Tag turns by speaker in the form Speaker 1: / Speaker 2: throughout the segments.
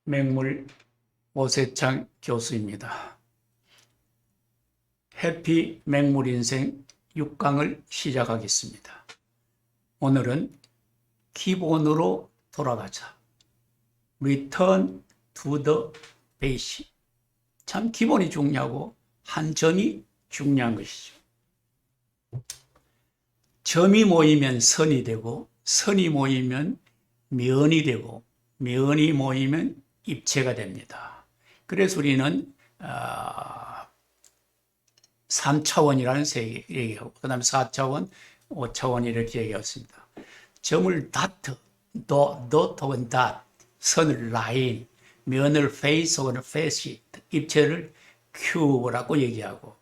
Speaker 1: 맹물 오세창 교수입니다. 해피 맹물 인생 6강을 시작하겠습니다. 오늘은 기본으로 돌아가자. Return to the basic. 참 기본이 중요하고 한 점이 중요한 것이죠. 점이 모이면 선이 되고 선이 모이면 면이 되고 면이 모이면 입체가 됩니다. 그래서 우리는 3차원이라는 세계 얘기하고 그 다음에 4차원, 5차원 이렇게 얘기했습니다. 점을 dot 혹은 dot, 선을 line, 면을 face 혹은 facet, 입체를 cube라고 얘기하고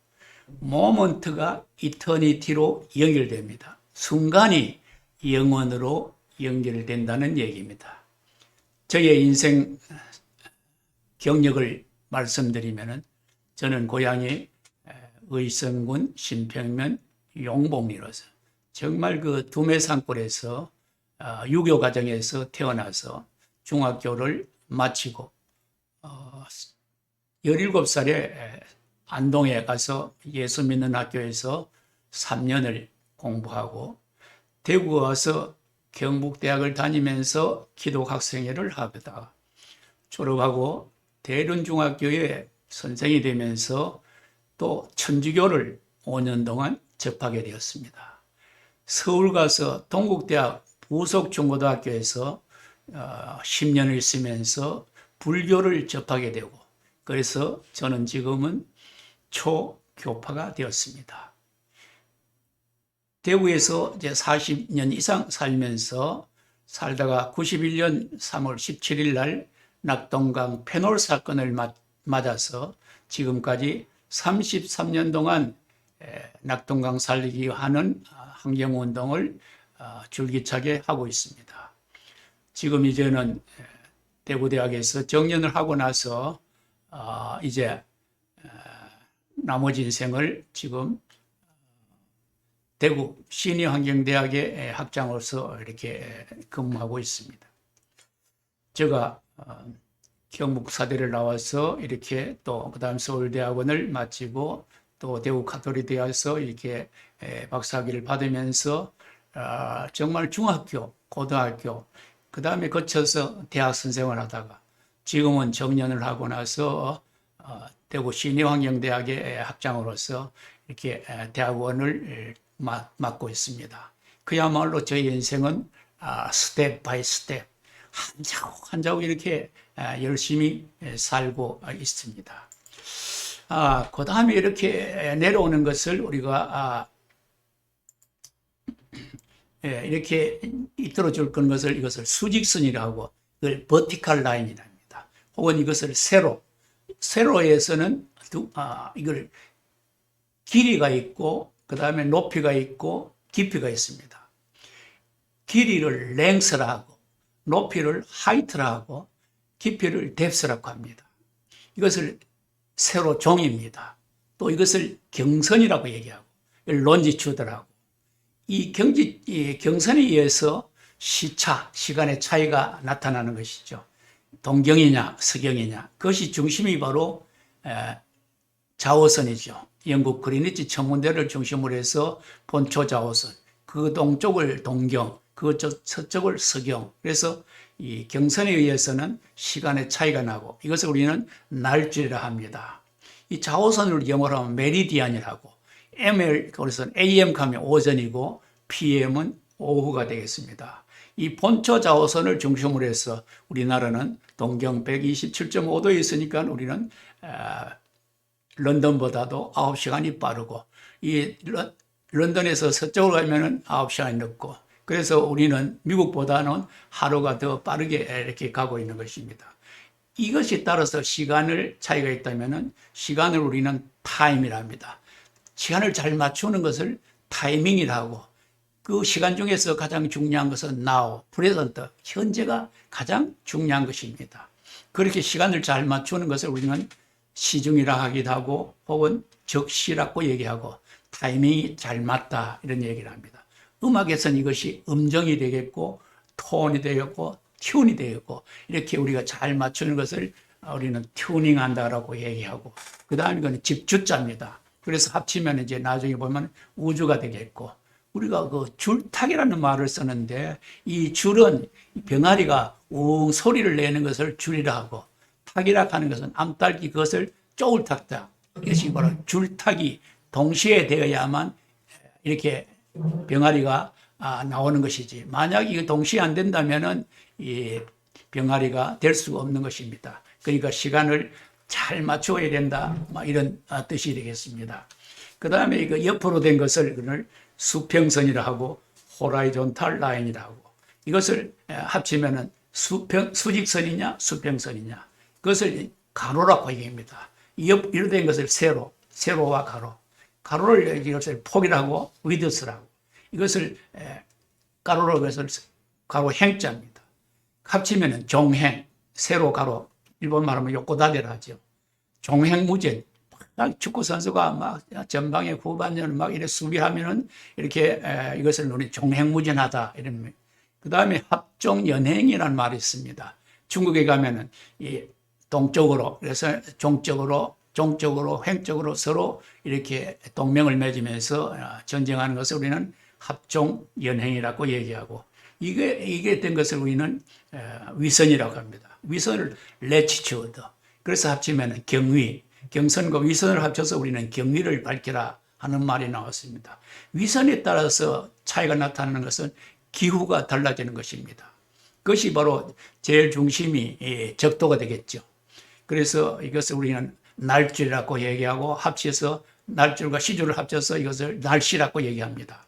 Speaker 1: moment가 eternity로 연결됩니다. 순간이 영원으로 연결된다는 얘기입니다. 저의 인생 경력을 말씀드리면은 저는 고향이 의성군 신평면 용봉리로서 정말 그 두메산골에서 유교 가정에서 태어나서 중학교를 마치고 17살에 안동에 가서 예수 믿는 학교에서 3년을 공부하고 대구 와서 경북대학을 다니면서 기독학생회를 하다가 졸업하고 대륜중학교에 선생이 되면서 또 천주교를 5년 동안 접하게 되었습니다. 서울 가서 동국대학 부속중고등학교에서 10년을 있으면서 불교를 접하게 되고 그래서 저는 지금은 초교파가 되었습니다. 대구에서 이제 40년 이상 살면서 살다가 91년 3월 17일 날 낙동강 패널 사건을 맞아서 지금까지 33년 동안 낙동강 살리기 하는 환경운동을 줄기차게 하고 있습니다. 지금 이제는 대구대학에서 정년을 하고 나서 이제 나머지 인생을 지금 대구 시니환경대학의 학장으로서 이렇게 근무하고 있습니다. 제가 경북사대를 나와서 이렇게 또 그다음 서울대학원을 마치고 또 대구 가톨릭대학에서 이렇게 박사학위를 받으면서 정말 중학교, 고등학교 그다음에 거쳐서 대학 선생을 하다가 지금은 정년을 하고 나서 대구 시니환경대학의 학장으로서 이렇게 대학원을 맡고 있습니다. 그야말로 저희 인생은 스텝 바이 스텝 한 자국 한 자국 이렇게 열심히 살고 있습니다. 그 다음에 이렇게 내려오는 것을 우리가 이렇게 이끌어 줄 것을 이것을 수직선이라고 이걸 버티컬 라인이랍니다. 혹은 이것을 세로에서는 이걸 길이가 있고 그 다음에 높이가 있고 깊이가 있습니다. 길이를 랭스라 하고 높이를 하이트라 하고 깊이를 뎁스라고 합니다. 이것을 세로 종입니다. 또 이것을 경선이라고 얘기하고 론지튜드라고 이 경선에 의해서 시간의 차이가 나타나는 것이죠. 동경이냐 서경이냐 그것이 중심이 바로 좌우선이죠. 영국 그리니치 천문대를 중심으로 해서 본초 좌우선, 그 동쪽을 동경, 그 서쪽을 서경. 그래서 이 경선에 의해서는 시간의 차이가 나고 이것을 우리는 날짜라 합니다. 이 좌우선을 영어로 하면 메리디안이라고 그래서 AM 가면 오전이고 PM은 오후가 되겠습니다. 이 본초 좌우선을 중심으로 해서 우리나라는 동경 127.5도에 있으니까 우리는 런던보다도 9시간이 빠르고 이 런던에서 서쪽으로 가면은 9시간이 늦고 그래서 우리는 미국보다는 하루가 더 빠르게 이렇게 가고 있는 것입니다. 이것이 따라서 시간을 차이가 있다면은 시간을 우리는 타임이랍니다. 시간을 잘 맞추는 것을 타이밍이라고 그 시간 중에서 가장 중요한 것은 now, present, 현재가 가장 중요한 것입니다. 그렇게 시간을 잘 맞추는 것을 우리는 시중이라 하기도 하고 혹은 적시라고 얘기하고 타이밍이 잘 맞다 이런 얘기를 합니다. 음악에서는 이것이 음정이 되겠고 톤이 되겠고 튠이 되고 이렇게 우리가 잘 맞추는 것을 우리는 튜닝한다라고 얘기하고 그 다음에 이거는 집주자입니다. 그래서 합치면 이제 나중에 보면 우주가 되겠고 우리가 그 줄탁이라는 말을 쓰는데 이 줄은 병아리가 웅 소리를 내는 것을 줄이라 하고 탁이라 하는 것은 암탉이 그것을 쪼을 탁다. 이것이 바로 줄탁이 동시에 되어야만 이렇게 병아리가 나오는 것이지. 만약 이게 동시에 안 된다면은 이 병아리가 될 수가 없는 것입니다. 그러니까 시간을 잘 맞춰야 된다. 이런 뜻이 되겠습니다. 그 다음에 이거 옆으로 된 것을 그걸 수평선이라 하고 호라이존탈 라인이라 하고 이것을 합치면은 수직선이냐 수평선이냐 그것을 가로라고 얘기합니다. 이렇게 된 것을 세로와 가로를 이것을 폭이라고 위드스라고 이것을 가로로 해서 가로 행자입니다. 합치면은 종행 세로 가로 일본 말하면 요코다데라 하죠. 종행무진 축구 선수가 막 전방에 후반전을 막 이렇게 수비하면은 이렇게 이것을 우리 종행무진하다 이런. 그 다음에 합종연행이라는 말이 있습니다. 중국에 가면은 이 동쪽으로 그래서 종적으로 횡적으로 서로 이렇게 동맹을 맺으면서 전쟁하는 것을 우리는 합종연행이라고 얘기하고 이게 된 것을 우리는 위선이라고 합니다. 위선을 레치튜드. 그래서 합치면 경위, 경선과 위선을 합쳐서 우리는 경위를 밝히라 하는 말이 나왔습니다. 위선에 따라서 차이가 나타나는 것은 기후가 달라지는 것입니다. 그것이 바로 제일 중심이 적도가 되겠죠. 그래서 이것을 우리는 날줄이라고 얘기하고 합쳐서 날줄과 시줄을 합쳐서 이것을 날씨라고 얘기합니다.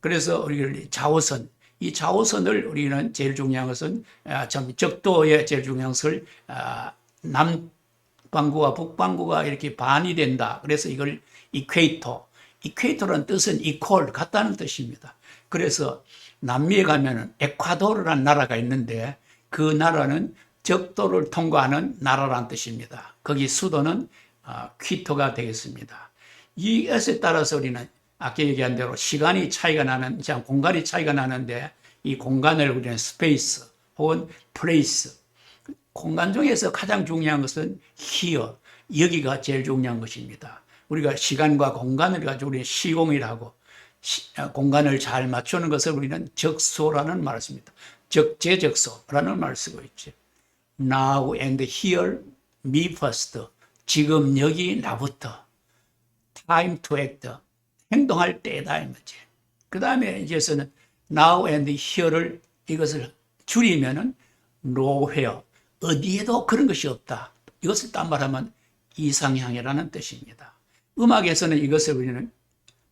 Speaker 1: 그래서 우리 좌우선, 이 좌우선을 우리는 제일 중요한 것은 적도의 제일 중요한 것을 남반구와 북반구가 이렇게 반이 된다. 그래서 이걸 이퀘이터라는 뜻은 이퀄, 같다는 뜻입니다. 그래서 남미에 가면은 에콰도르라는 나라가 있는데 그 나라는 적도를 통과하는 나라라는 뜻입니다. 거기 수도는 퀴토가 되겠습니다. 이것에 따라서 우리는 아까 얘기한 대로 시간이 차이가 나는, 공간이 차이가 나는데 이 공간을 우리는 스페이스 혹은 플레이스, 공간 중에서 가장 중요한 것은 here, 여기가 제일 중요한 것입니다. 우리가 시간과 공간을 가지고 우리는 시공이라고 공간을 잘 맞추는 것을 우리는 적소라는 말을 씁니다. 적재적소라는 말을 쓰고 있죠. Now and here, me first. 지금 여기 나부터. Time to act. 행동할 때다 이 말이지. 그 다음에 이제서는 now and here를 이것을 줄이면은 nowhere. 어디에도 그런 것이 없다. 이것을 딴 말하면 이상향이라는 뜻입니다. 음악에서는 이것을 우리는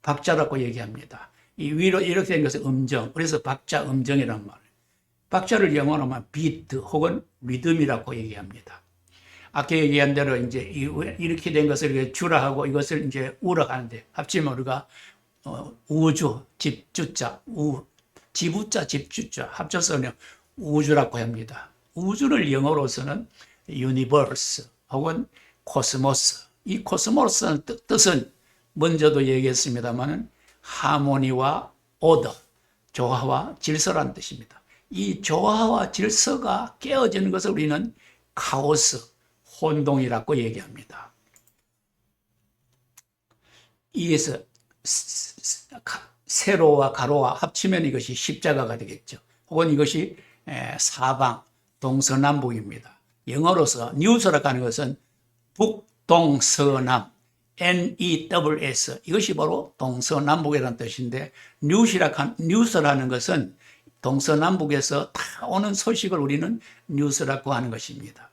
Speaker 1: 박자라고 얘기합니다. 이 위로 이렇게 된 것은 음정. 그래서 박자 음정이라는 말. 박자를 영어로 하면 비트 혹은 리듬이라고 얘기합니다. 아까 얘기한 대로 이제 이렇게 된 것을 주라 하고 이것을 이제 우라 하는데 합치면 우리가 우주, 집주자, 지부자, 집주자 합쳐서는 우주라고 합니다. 우주를 영어로서는 universe 혹은 코스모스. 이 코스모스는 뜻은 먼저도 얘기했습니다만은 하모니와 오더, 조화와 질서라는 뜻입니다. 이 조화와 질서가 깨어지는 것을 우리는 카오스, 혼동이라고 얘기합니다. 이에서 세로와 가로와 합치면 이것이 십자가가 되겠죠. 혹은 이것이 사방, 동서남북입니다. 영어로서 뉴스라고 하는 것은 북동서남, NEWS, 이것이 바로 동서남북이라는 뜻인데 뉴스라는 것은 동서남북에서 다 오는 소식을 우리는 뉴스라고 하는 것입니다.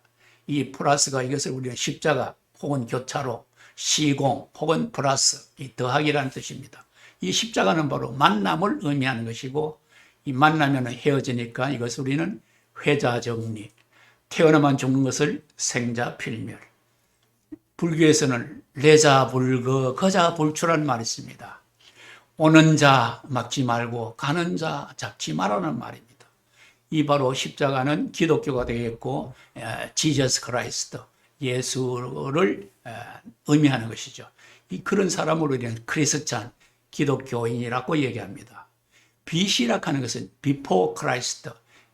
Speaker 1: 이 플러스가 이것을 우리는 십자가 혹은 교차로, 시공 혹은 플러스, 이 더하기라는 뜻입니다. 이 십자가는 바로 만남을 의미하는 것이고 이 만나면 헤어지니까 이것을 우리는 회자정리, 태어나만 죽는 것을 생자필멸. 불교에서는 레자불거, 거자불출하는 말이 있습니다. 오는 자 막지 말고 가는 자 잡지 말라는 말입니다. 이 바로 십자가는 기독교가 되겠고 지저스 크라이스트, 예수를 의미하는 것이죠. 그런 사람으로 우리는 크리스찬, 기독교인이라고 얘기합니다. BC라고 하는 것은 before Christ,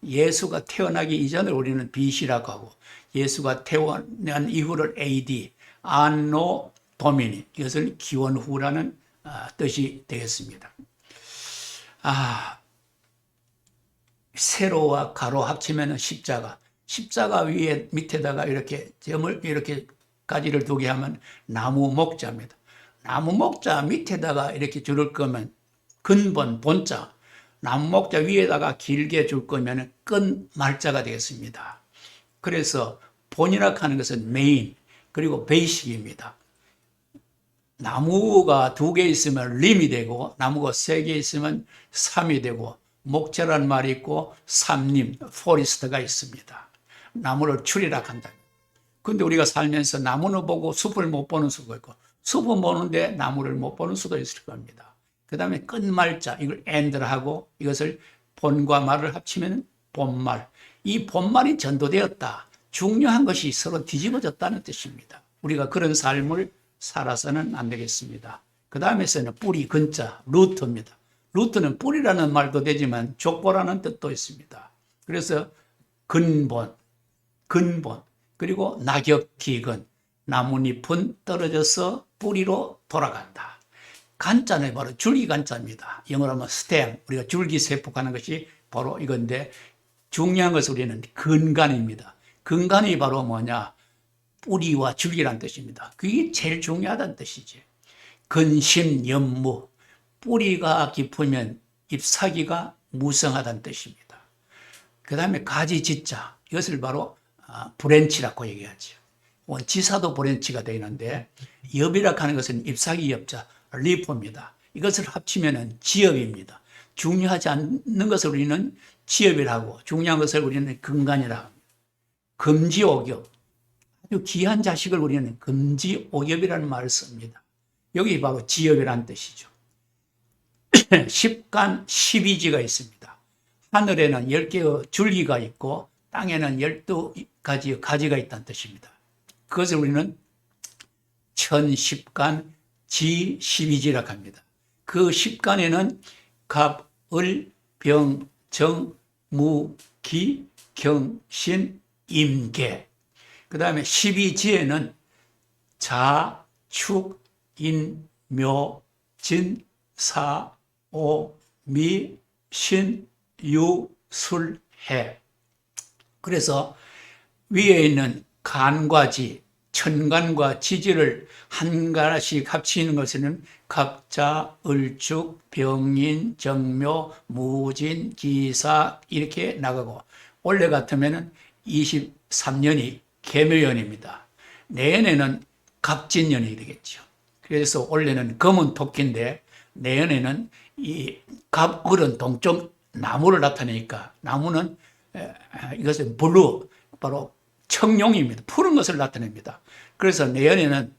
Speaker 1: 예수가 태어나기 이전을 우리는 BC라고 하고 예수가 태어난 이후를 AD, 안노 도미니, 이것을 기원후라는 뜻이 되겠습니다. 세로와 가로 합치면 십자가. 십자가 위에 밑에다가 이렇게 점을 이렇게 가지를 두게 하면 나무 목자입니다. 나무 목자 밑에다가 이렇게 줄을 거면 근본, 본자. 나무 목자 위에다가 길게 줄 거면 끈 말자가 되겠습니다. 그래서 본이라 하는 것은 메인, 그리고 베이식입니다. 나무가 2개 있으면 림이 되고, 나무가 3개 있으면 삼이 되고, 목재라는 말이 있고, 삼림, 포리스트가 있습니다. 나무를 줄이라 한다. 근데 우리가 살면서 나무는 보고 숲을 못 보는 수가 있고, 숲은 보는데 나무를 못 보는 수도 있을 겁니다. 그 다음에 끝말자, 이걸 and를 하고, 이것을 본과 말을 합치면 본말. 이 본말이 전도되었다. 중요한 것이 서로 뒤집어졌다는 뜻입니다. 우리가 그런 삶을 살아서는 안 되겠습니다. 그 다음에서는 뿌리, 근자, 루트입니다. 루트는 뿌리라는 말도 되지만 족보라는 뜻도 있습니다. 그래서 근본, 그리고 낙엽기근, 나뭇잎은 떨어져서 뿌리로 돌아간다. 간자는 바로 줄기간자입니다. 영어로 하면 stem, 우리가 줄기세포하는 것이 바로 이건데, 중요한 것은 우리는 근간입니다. 근간이 바로 뭐냐? 뿌리와 줄기란 뜻입니다. 그게 제일 중요하다는 뜻이지. 근심연무, 뿌리가 깊으면 잎사귀가 무성하다는 뜻입니다. 그 다음에 가지지자, 이것을 바로 브랜치라고 얘기하죠. 지사도 브랜치가 되어 있는데, 엽이라고 하는 것은 잎사귀 엽자, 리프입니다. 이것을 합치면 지엽입니다. 중요하지 않는 것을 우리는 지엽이라고, 중요한 것을 우리는 근간이라고 합니다. 금지옥엽, 아주 귀한 자식을 우리는 금지옥엽이라는 말을 씁니다. 여기 바로 지엽이라는 뜻이죠. 십간 12지가 있습니다. 하늘에는 10개의 줄기가 있고 땅에는 12가지의 가지가 있다는 뜻입니다. 그것을 우리는 천십간 지 12지라고 합니다. 그 십간에는 갑, 을, 병, 정, 무, 기, 경, 신, 임계. 그 다음에 12지에는 자, 축, 인, 묘, 진, 사, 오, 미, 신, 유, 술, 해. 그래서 위에 있는 간과 지, 천간과 지지를 한 가지씩 합치는 것은 갑자, 을축, 병인, 정묘, 무진, 기사 이렇게 나가고, 올해 같으면 23년이 개묘년입니다. 내년에는 갑진년이 되겠죠. 그래서 올해는 검은 토끼인데 내년에는 이 갑을은 동쪽 나무를 나타내니까 나무는 이것은 블루, 바로 청룡입니다. 푸른 것을 나타냅니다. 그래서 내년에는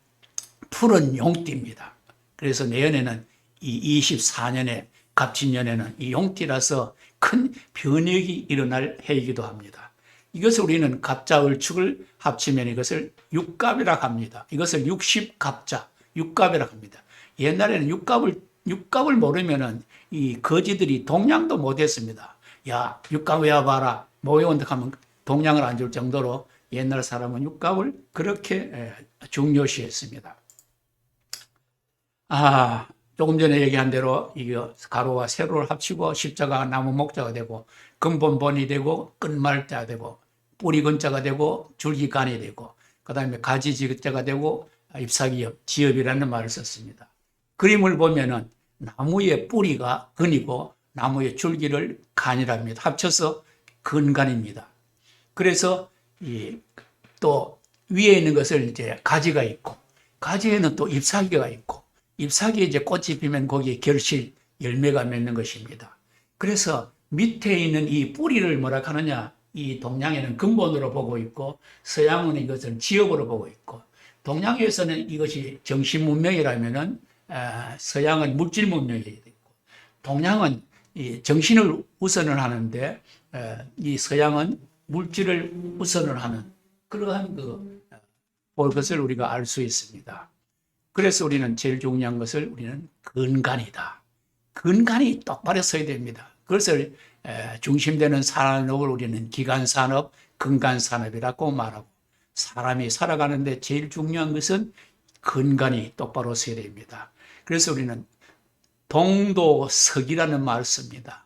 Speaker 1: 푸른 용띠입니다. 그래서 내년에는 이 24년에 갑진년에는 이 용띠라서 큰 변혁이 일어날 해이기도 합니다. 이것을 우리는 갑자을축을 합치면 이것을 육갑이라고 합니다. 이것을 60갑자, 육갑이라고 합니다. 옛날에는 육갑을 모르면은 이 거지들이 동냥도 못했습니다. 야, 육갑 외워봐라. 모여온다 하면 동냥을 안 줄 정도로 옛날 사람은 육갑을 그렇게 중요시했습니다. 조금 전에 얘기한 대로 이거 가로와 세로를 합치고 십자가 나무 목자가 되고 근본본이 되고 끝말자가 되고 뿌리 근자가 되고 줄기간이 되고 그 다음에 가지지자가 되고 잎사귀엽, 지엽이라는 말을 썼습니다. 그림을 보면은 나무의 뿌리가 근이고 나무의 줄기를 간이랍니다. 합쳐서 근간입니다. 그래서 또 위에 있는 것을 이제 가지가 있고 가지에는 또 잎사귀가 있고 잎사귀에 이제 꽃이 피면 거기에 결실, 열매가 맺는 것입니다. 그래서 밑에 있는 이 뿌리를 뭐라 하느냐, 이 동양에는 근본으로 보고 있고 서양은 이것을 지엽으로 보고 있고 동양에서는 이것이 정신 문명이라면은 서양은 물질 문명이 있고 동양은 이 정신을 우선을 하는데 이 서양은 물질을 우선을 하는 그러한 것을 우리가 알 수 있습니다. 그래서 우리는 제일 중요한 것을 우리는 근간이다. 근간이 똑바로 서야 됩니다. 그것을 중심되는 산업을 우리는 기간산업, 근간산업이라고 말하고, 사람이 살아가는데 제일 중요한 것은 근간이 똑바로 서야 됩니다. 그래서 우리는 동도석이라는 말을 씁니다.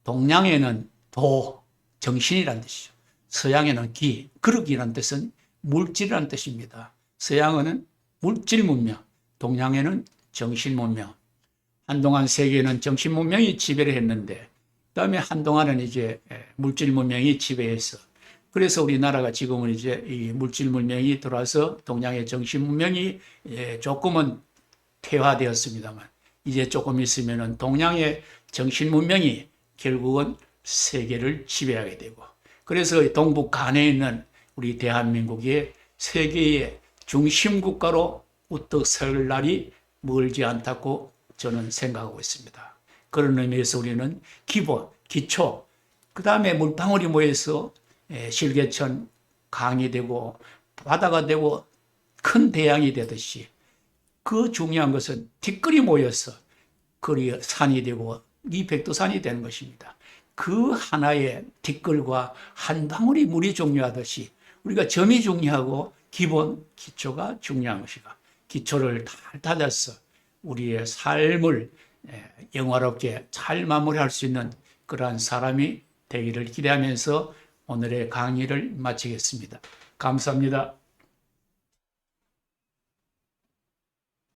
Speaker 1: 동양에는 도, 정신이란 뜻이죠. 서양에는 기, 그릇이라는 뜻은 물질이라는 뜻입니다. 서양은 물질 문명, 동양에는 정신 문명. 한동안 세계는 정신 문명이 지배를 했는데, 그다음에 한동안은 이제 물질 문명이 지배해서, 그래서 우리나라가 지금은 이제 이 물질 문명이 들어와서 동양의 정신 문명이 조금은 퇴화되었습니다만, 이제 조금 있으면은 동양의 정신 문명이 결국은 세계를 지배하게 되고, 그래서 동북 간에 있는 우리 대한민국이 세계의 중심 국가로 우뚝 설 날이 멀지 않다고 저는 생각하고 있습니다. 그런 의미에서 우리는 기본, 기초, 그 다음에 물방울이 모여서 실개천 강이 되고 바다가 되고 큰 대양이 되듯이, 그 중요한 것은 뒷글이 모여서 그리 산이 되고 이 백두산이 되는 것입니다. 그 하나의 뒷글과 한 방울이 물이 중요하듯이 우리가 점이 중요하고 기본, 기초가 중요한 것이다. 기초를 잘 다져서 우리의 삶을 영화롭게 잘 마무리할 수 있는 그러한 사람이 되기를 기대하면서 오늘의 강의를 마치겠습니다. 감사합니다.